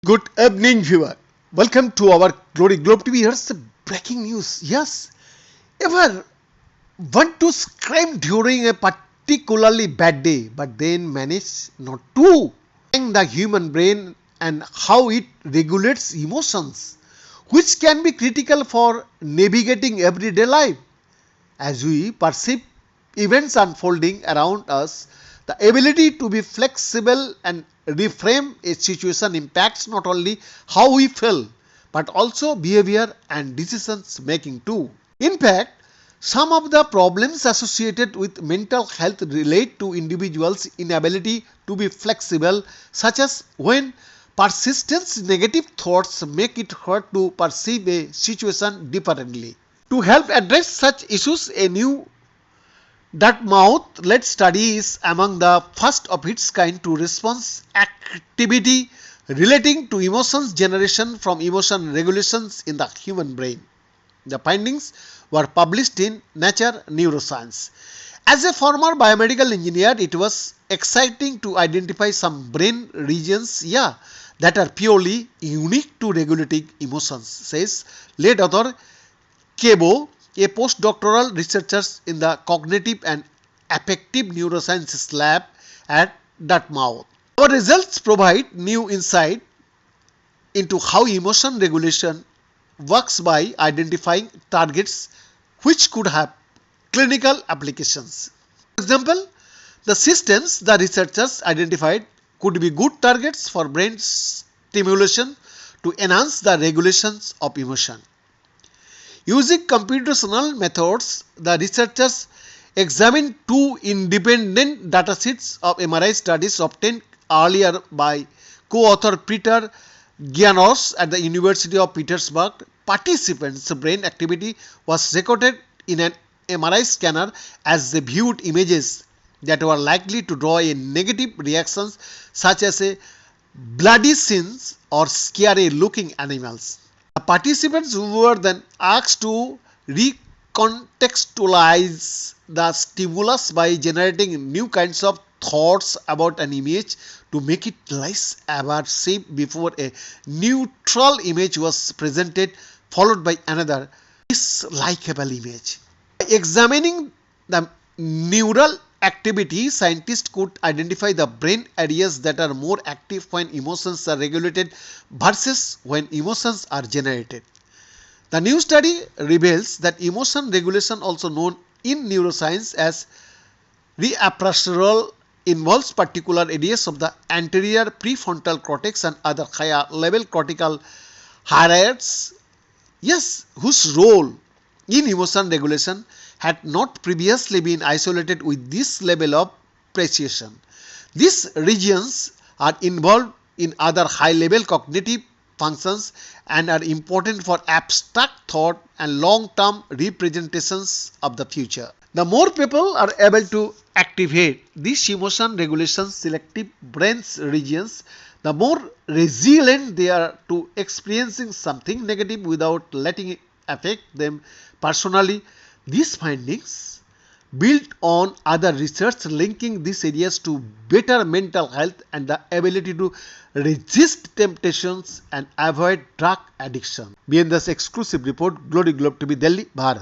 Good evening, viewer. Welcome to our Glory Globe TV. Here's the breaking news. Yes, ever want to scream during a particularly bad day, but then manage not to? The human brain and how it regulates emotions, which can be critical for navigating everyday life. As we perceive events unfolding around us, the ability to be flexible and reframe a situation impacts not only how we feel but also behavior and decisions making too. In fact, some of the problems associated with mental health relate to individuals' inability to be flexible, such as when persistent negative thoughts make it hard to perceive a situation differently. To help address such issues, a new Dartmouth-led study is among the first of its kind to response activity relating to emotions generation from emotion regulations in the human brain. The findings were published in Nature Neuroscience. As a former biomedical engineer, it was exciting to identify some brain regions that are purely unique to regulating emotions, says lead author Kebo, a postdoctoral researcher in the Cognitive and Affective Neurosciences Lab at Dartmouth. Our results provide new insight into how emotion regulation works by identifying targets which could have clinical applications. For example, the systems the researchers identified could be good targets for brain stimulation to enhance the regulations of emotion. Using computational methods, the researchers examined two independent datasets of MRI studies obtained earlier by co-author Peter Gianos at the University of Petersburg. Participants' brain activity was recorded in an MRI scanner as they viewed images that were likely to draw a negative reactions such as a bloody scenes or scary looking animals. The participants were then asked to recontextualize the stimulus by generating new kinds of thoughts about an image to make it less aversive before a neutral image was presented, followed by another dislikable image. By examining the neural activity, scientists could identify the brain areas that are more active when emotions are regulated versus when emotions are generated. The new study reveals that emotion regulation, also known in neuroscience as reappraisal, involves particular areas of the anterior prefrontal cortex and other higher level cortical hierarchies, whose role in emotion regulation had not previously been isolated with this level of precision. These regions are involved in other high-level cognitive functions and are important for abstract thought and long-term representations of the future. The more people are able to activate these emotion regulation selective brain regions, the more resilient they are to experiencing something negative without letting it affect them personally. These findings build on other research linking these areas to better mental health and the ability to resist temptations and avoid drug addiction. BN's exclusive report, Glory Globe TV, Delhi, Bharat.